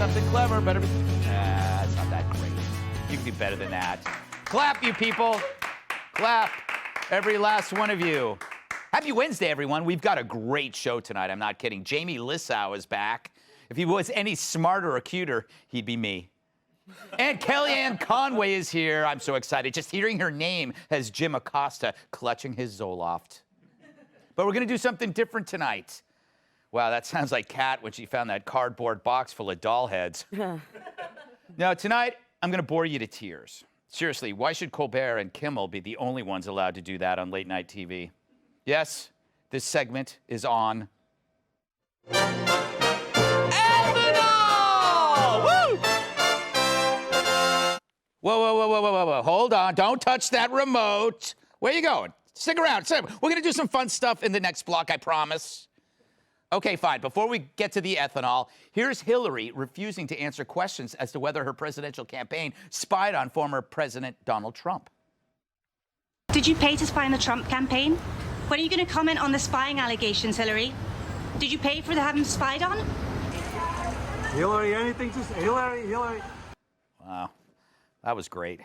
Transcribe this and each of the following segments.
something clever, but it's not that great. You can do better than that. Clap, you people. Clap, every last one of you. Happy Wednesday, everyone. We've got a great show tonight. I'm not kidding. Jamie Lissow is back. If he was any smarter or cuter, he'd be me. And Kellyanne Conway is here. I'm so excited. Just hearing her name has Jim Acosta clutching his Zoloft. But we're going to do something different tonight. Wow, that sounds like Kat when she found that cardboard box full of doll heads. Now, tonight, I'm going to bore you to tears. Seriously, why should Colbert and Kimmel be the only ones allowed to do that on late-night TV? Yes, this segment is on Ethanol! Woo! Whoa. Hold on. Don't touch that remote. Where you going? Stick around. We're going to do some fun stuff in the next block, I promise. Okay, fine. Before we get to the ethanol, here's Hillary refusing to answer questions as to whether her presidential campaign spied on former President Donald Trump. Did you pay to spy on the Trump campaign? When are you going to comment on the spying allegations, Hillary? Did you pay for having spied on? Hillary, anything to say? Hillary. Wow, that was great.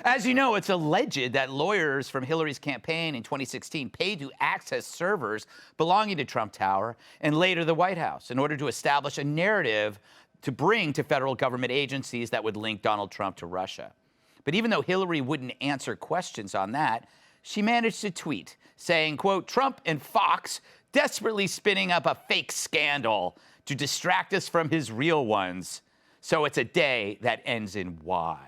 As you know, it's alleged that lawyers from Hillary's campaign in 2016 paid to access servers belonging to Trump Tower and later the White House in order to establish a narrative to bring to federal government agencies that would link Donald Trump to Russia. But even though Hillary wouldn't answer questions on that, she managed to tweet saying, quote, Trump and Fox desperately spinning up a fake scandal to distract us from his real ones. So it's a day that ends in Y.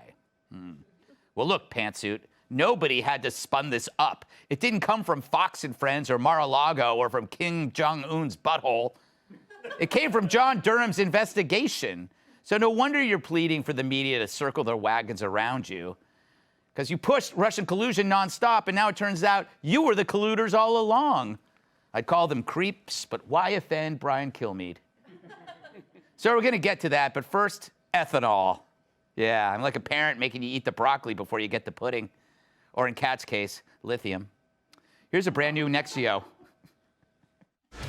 Well, look, pantsuit, nobody had to spun this up. It didn't come from Fox and Friends or Mar-a-Lago or from Kim Jong-un's butthole. It came from John Durham's investigation. So no wonder you're pleading for the media to circle their wagons around you. Because you pushed Russian collusion nonstop, and now it turns out you were the colluders all along. I'd call them creeps, but why offend Brian Kilmeade? So we're going to get to that, but first, ethanol. Yeah, I'm like a parent making you eat the broccoli before you get the pudding. Or in Kat's case, lithium. Here's a brand new Nexio.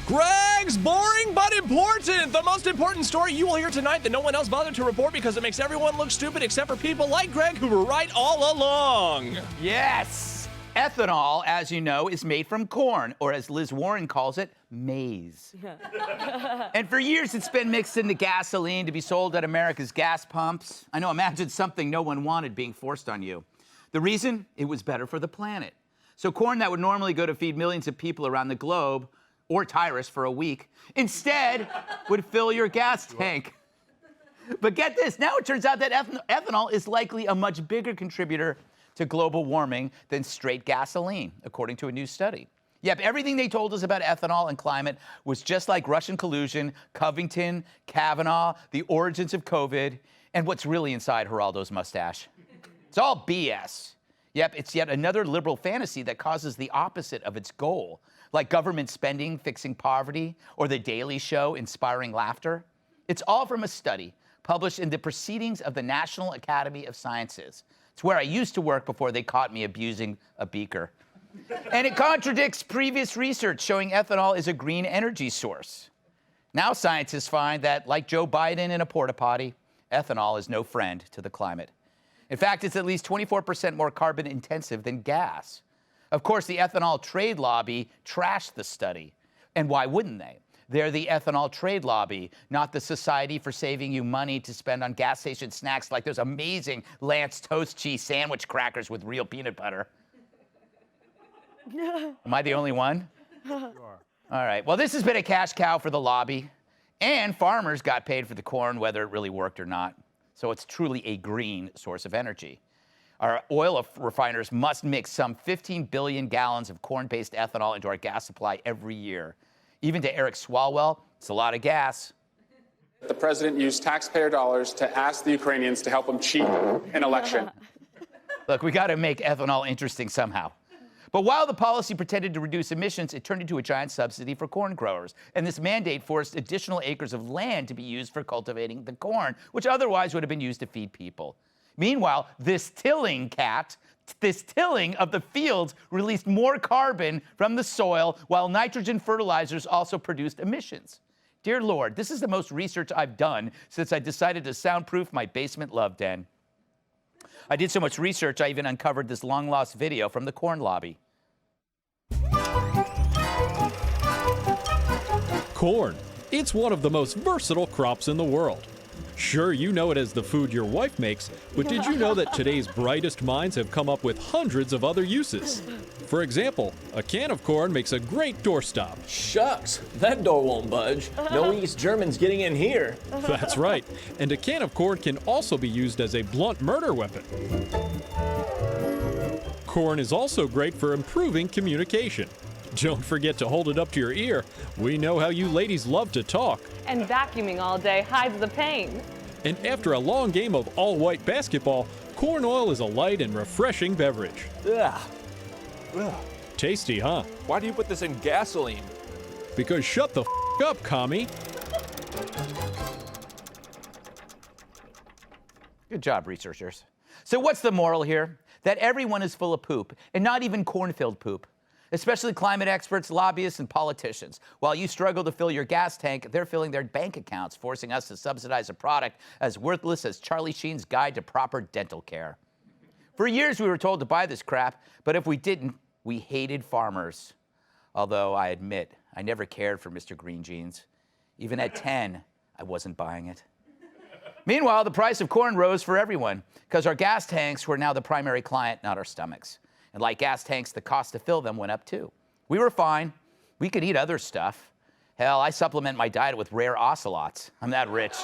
Greg's boring but important. The most important story you will hear tonight that no one else bothered to report because it makes everyone look stupid except for people like Greg who were right all along. Yes! Ethanol, as you know, is made from corn, or as Liz Warren calls it, maize. And for years, it's been mixed into gasoline to be sold at America's gas pumps. I know, imagine something no one wanted being forced on you. The reason? It was better for the planet. So corn that would normally go to feed millions of people around the globe, or Tyrus for a week, instead would fill your gas tank. But get this, now it turns out that ethanol is likely a much bigger contributor to global warming than straight gasoline, according to a new study. Yep, everything they told us about ethanol and climate was just like Russian collusion, Covington, Kavanaugh, the origins of COVID, and what's really inside Geraldo's mustache. It's all BS. Yep, it's yet another liberal fantasy that causes the opposite of its goal, like government spending fixing poverty or The Daily Show inspiring laughter. It's all from a study published in the Proceedings of the National Academy of Sciences. It's where I used to work before they caught me abusing a beaker. And it contradicts previous research showing ethanol is a green energy source. Now scientists find that, like Joe Biden in a porta potty, ethanol is no friend to the climate. In fact, it's at least 24% more carbon intensive than gas. Of course, the ethanol trade lobby trashed the study. And why wouldn't they? They're the ethanol trade lobby, not the Society for Saving You Money to spend on gas station snacks like those amazing Lance toast cheese sandwich crackers with real peanut butter. Am I the only one? You are. All right. Well, this has been a cash cow for the lobby, and farmers got paid for the corn, whether it really worked or not. So it's truly a green source of energy. Our oil refiners must mix some 15 billion gallons of corn-based ethanol into our gas supply every year. Even to Eric Swalwell, it's a lot of gas. The president used taxpayer dollars to ask the Ukrainians to help him cheat an election. Look, we got to make ethanol interesting somehow. But while the policy pretended to reduce emissions, it turned into a giant subsidy for corn growers. And this mandate forced additional acres of land to be used for cultivating the corn, which otherwise would have been used to feed people. Meanwhile, this tilling of the fields released more carbon from the soil, while nitrogen fertilizers also produced emissions. Dear Lord, this is the most research I've done since I decided to soundproof my basement love den. I did so much research, I even uncovered this long-lost video from the corn lobby. Corn. It's one of the most versatile crops in the world. Sure, you know it as the food your wife makes, but did you know that today's brightest minds have come up with hundreds of other uses? For example, a can of corn makes a great doorstop. Shucks, that door won't budge. No East Germans getting in here. That's right. And a can of corn can also be used as a blunt murder weapon. Corn is also great for improving communication. Don't forget to hold it up to your ear. We know how you ladies love to talk. And vacuuming all day hides the pain. And after a long game of all-white basketball, corn oil is a light and refreshing beverage. Ugh. Ugh. Tasty, huh? Why do you put this in gasoline? Because shut the up, commie. Good job, researchers. So what's the moral here? That everyone is full of poop, and not even corn-filled poop. Especially climate experts, lobbyists, and politicians. While you struggle to fill your gas tank, they're filling their bank accounts, forcing us to subsidize a product as worthless as Charlie Sheen's Guide to Proper Dental Care. For years, we were told to buy this crap, but if we didn't, we hated farmers. Although I admit, I never cared for Mr. Green Jeans. Even at 10, I wasn't buying it. Meanwhile, the price of corn rose for everyone, because our gas tanks were now the primary client, not our stomachs. And like gas tanks, the cost to fill them went up too. We were fine. We could eat other stuff. Hell, I supplement my diet with rare ocelots. I'm that rich.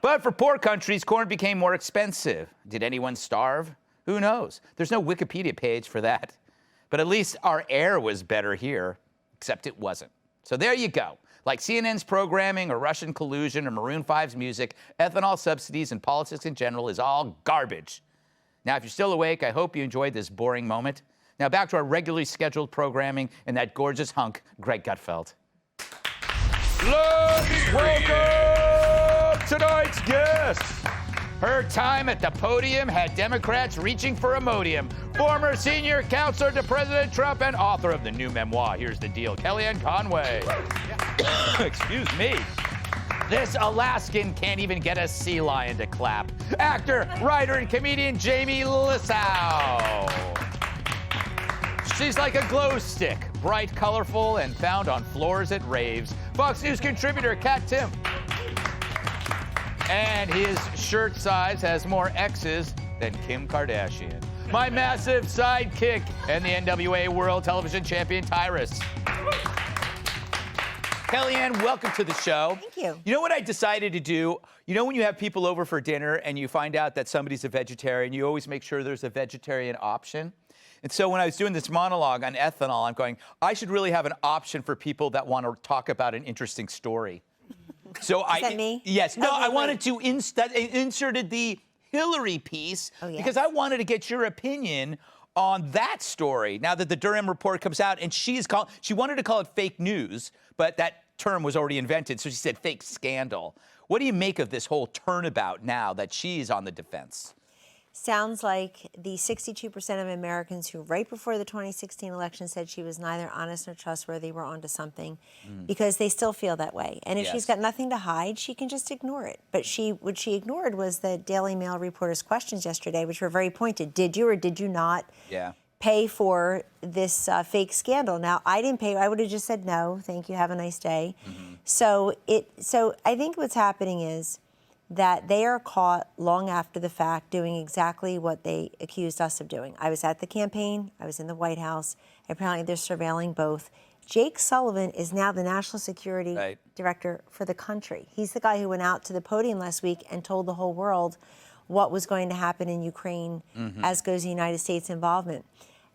But for poor countries, corn became more expensive. Did anyone starve? Who knows? There's no Wikipedia page for that. But at least our air was better here, except it wasn't. So there you go. Like CNN's programming or Russian collusion or Maroon 5's music, ethanol subsidies and politics in general is all garbage. Now, if you're still awake, I hope you enjoyed this boring moment. Now, back to our regularly scheduled programming and that gorgeous hunk, Greg Gutfeld. Let's welcome tonight's guest. Her time at the podium had Democrats reaching for Imodium. Former senior counselor to President Trump and author of the new memoir, Here's the Deal, Kellyanne Conway. Excuse me. This Alaskan can't even get a sea lion to clap. Actor, writer, and comedian Jamie Lissow. She's like a glow stick, bright, colorful, and found on floors at raves. Fox News contributor Kat Tim. And his shirt size has more X's than Kim Kardashian. My massive sidekick and the NWA World Television Champion Tyrus. Kellyanne, welcome to the show. Thank you. You know what I decided to do? You know when you have people over for dinner and you find out that somebody's a vegetarian, you always make sure there's a vegetarian option. And so when I was doing this monologue on ethanol, I'm going, I should really have an option for people that want to talk about an interesting story. So Is that me? Yes. No, Okay, I wanted to inserted the Hillary piece because I wanted to get your opinion on that story. Now that the Durham report comes out, and she wanted to call it fake news, but that term was already invented, so she said fake scandal. What do you make of this whole turnabout now that she's on the defense? Sounds like the 62% of Americans who right before the 2016 election said she was neither honest nor trustworthy were onto something because they still feel that way. And if she's got nothing to hide, she can just ignore it. But what she ignored was the Daily Mail reporter's questions yesterday, which were very pointed. Did you or did you not pay for this fake scandal? Now, I didn't pay. I would have just said no, thank you, have a nice day. So I think what's happening is that they are caught long after the fact doing exactly what they accused us of doing. I was at the campaign, I was in the White House, apparently they're surveilling both. Jake Sullivan is now the national security director for the country. He's the guy who went out to the podium last week and told the whole world what was going to happen in Ukraine, as goes the United States involvement.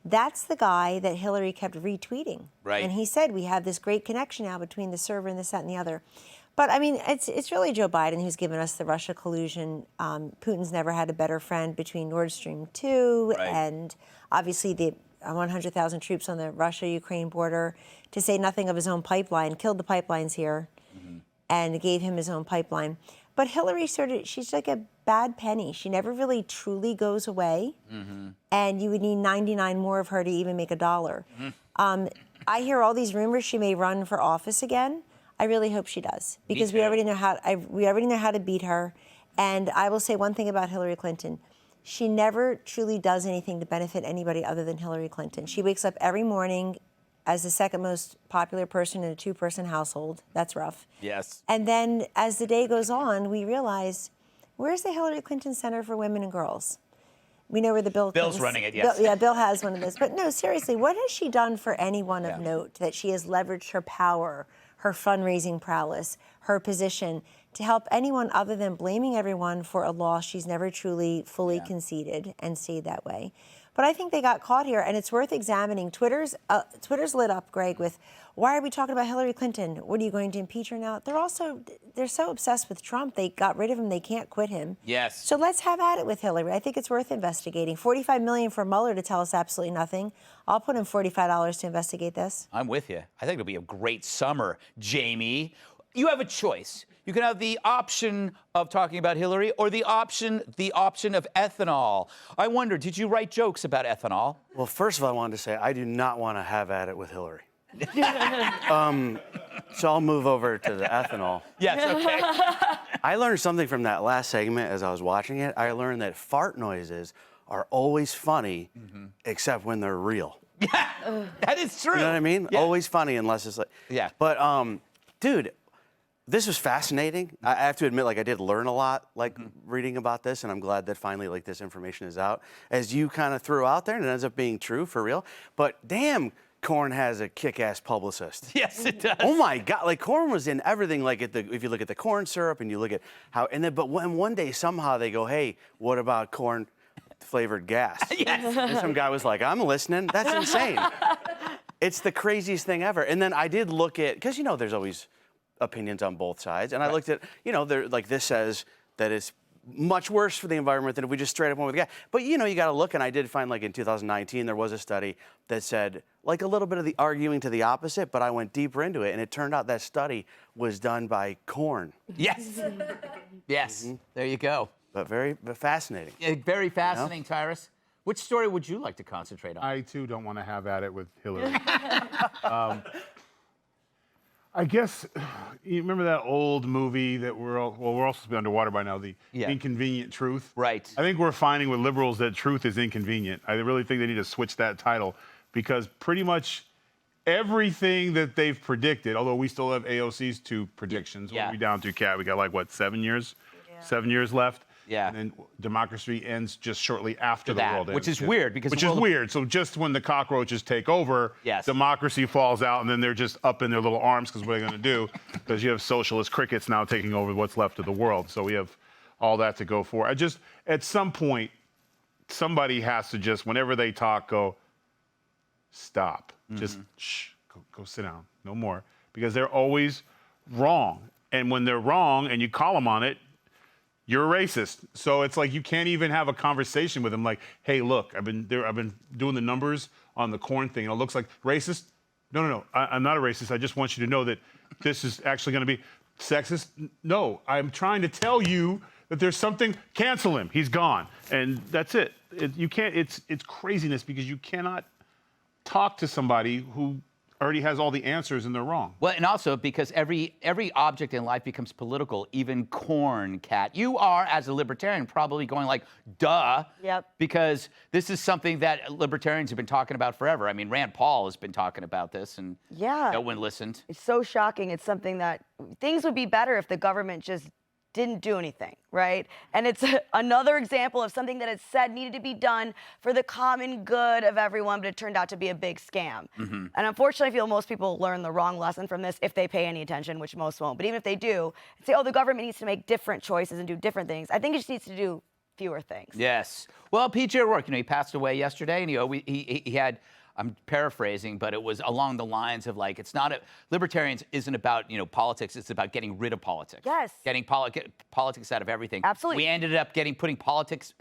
That's the guy that Hillary kept retweeting. And he said, we have this great connection now between the server and this, that, and the other. But, I mean, it's really Joe Biden who's given us the Russia collusion. Putin's never had a better friend between Nord Stream 2 and obviously the 100,000 troops on the Russia-Ukraine border, to say nothing of his own pipeline, killed the pipelines here and gave him his own pipeline. But Hillary she's like a bad penny. She never really truly goes away. And you would need 99 more of her to even make $1. I hear all these rumors she may run for office again. I really hope she does, because too. we already know how to beat her. And I will say one thing about Hillary Clinton. She never truly does anything to benefit anybody other than Hillary Clinton. She wakes up every morning as the second most popular person in a two-person household. That's rough. Yes. And then as the day goes on, we realize, where's the Hillary Clinton Center for Women and Girls? We know where the Bill's running it, yes. Bill has one of those. But no, seriously, what has she done for anyone of note that she has leveraged her power, her fundraising prowess, her position to help anyone other than blaming everyone for a loss she's never truly fully conceded and stayed that way? But I think they got caught here, and it's worth examining. Twitter's lit up, Greg, with why are we talking about Hillary Clinton? What are you going to impeach her now? They're so obsessed with Trump. They got rid of him. They can't quit him. Yes. So let's have at it with Hillary. I think it's worth investigating. $45 million for Mueller to tell us absolutely nothing. I'll put in $45 to investigate this. I'm with you. I think it'll be a great summer, Jamie. You have a choice. You can have the option of talking about Hillary or the option of ethanol. I wonder, did you write jokes about ethanol? Well, first of all, I wanted to say I do not want to have at it with Hillary. So I'll move over to the ethanol. Yes, okay. I learned something from that last segment as I was watching it. I learned that fart noises are always funny, except when they're real. Yeah, that is true. You know what I mean? Yeah. Always funny unless it's like... Yeah. But, dude, this was fascinating. I have to admit, like, I did learn a lot, like, reading about this, and I'm glad that finally, like, this information is out. As you kind of threw out there, and it ends up being true, for real. But, damn, Corn has a kick-ass publicist. Yes, it does. Oh, my God. Like, Corn was in everything, like, if you look at the corn syrup, and you look at how... And then, but when one day, somehow, they go, hey, what about corn-flavored gas? Yes. And some guy was like, I'm listening. That's insane. It's the craziest thing ever. And then I did look at... Because, you know, there's always... opinions on both sides, and I looked at, you know, like this says that it's much worse for the environment than if we just straight up went with gas. But you know, you got to look, and I did find, like, in 2019 there was a study that said like a little bit of the arguing to the opposite, but I went deeper into it, and it turned out that study was done by Corn. Yes. Yes. There you go. But very fascinating. Very fascinating, Tyrus. Which story would you like to concentrate on? I, too, don't want to have at it with Hillary. I guess, you remember that old movie that we're all supposed to be underwater by now, The Inconvenient Truth? Right. I think we're finding with liberals that truth is inconvenient. I really think they need to switch that title, because pretty much everything that they've predicted, although we still have AOC's 2 predictions. What are we down to, Kat? We got, like, what, 7 years? Yeah. 7 years left? Yeah. And then democracy ends just shortly after the world ends. Which is weird, because... Which is weird. So just when the cockroaches take over, democracy falls out, and then they're just up in their little arms, because what are they going to do? Because you have socialist crickets now taking over what's left of the world. So we have all that to go for. At some point, somebody has to just, whenever they talk, go, stop. Just, shh, go sit down. No more. Because they're always wrong. And when they're wrong, and you call them on it, you're a racist. So it's like you can't even have a conversation with them like, hey, look, I've been doing the numbers on the corn thing, and it looks like racist. No, I'm not a racist. I just want you to know that this is actually going to be sexist. No, I'm trying to tell you that there's something, cancel him. He's gone. And that's it. You can't, it's craziness, because you cannot talk to somebody who already has all the answers and they're wrong. Well, and also because every object in life becomes political, even corn, Kat. You are, as a libertarian, probably going like, duh. Yep. Because this is something that libertarians have been talking about forever. I mean, Rand Paul has been talking about this, and no one listened. It's so shocking. It's something that things would be better if the government just didn't do anything, right? And it's another example of something that it said needed to be done for the common good of everyone, but it turned out to be a big scam. And unfortunately, I feel most people learn the wrong lesson from this if they pay any attention, which most won't. But even if they do, say, oh, the government needs to make different choices and do different things. I think it just needs to do fewer things. Yes. Well, PJ O'Rourke, he passed away yesterday, and he had, I'm paraphrasing, but it was along the lines of like, it's not libertarians isn't about, politics. It's about getting rid of politics. Yes. Getting politics out of everything. Absolutely. We ended up putting politics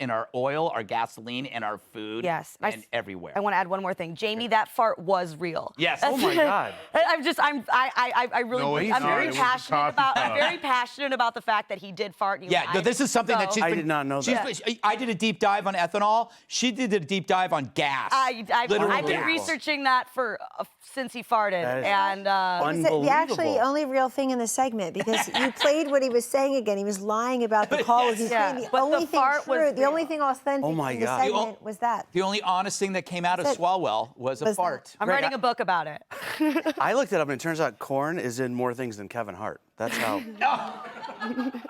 in our oil, our gasoline, and our food. Yes. And everywhere. I want to add one more thing. Jamie, that fart was real. Yes. Oh my God. I'm very passionate about the fact that he did fart. This is something that she's been... I did not know that. I did a deep dive on ethanol. She did a deep dive on gas. I've been researching that for since he farted, and the actually only real thing in the segment, because you played what he was saying again. He was lying about the call. Yes. The only thing true, the only thing authentic in the segment was that. The only honest thing that came out of Swalwell was a fart. I'm writing a book about it. I looked it up, and it turns out corn is in more things than Kevin Hart. That's how.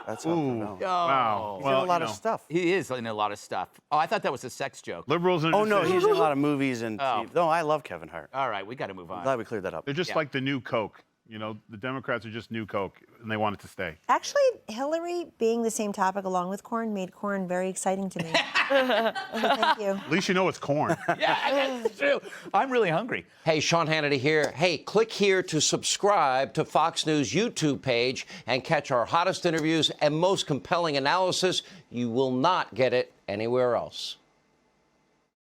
That's how. Wow. He's in a lot of stuff. He is in a lot of stuff. Oh, I thought that was a sex joke. Liberals are. Oh no, he's in a lot of movies and. No, I love Kevin Hart. All right, we got to move on. I'm glad we cleared that up. They're just like the new Coke. You know, the Democrats are just new Coke, and they want it to stay. Actually, Hillary being the same topic along with corn made corn very exciting to me. So thank you. At least you know it's corn. Yeah, that's true. I'm really hungry. Hey, Sean Hannity here. Hey, click here to subscribe to Fox News YouTube page and catch our hottest interviews and most compelling analysis. You will not get it anywhere else.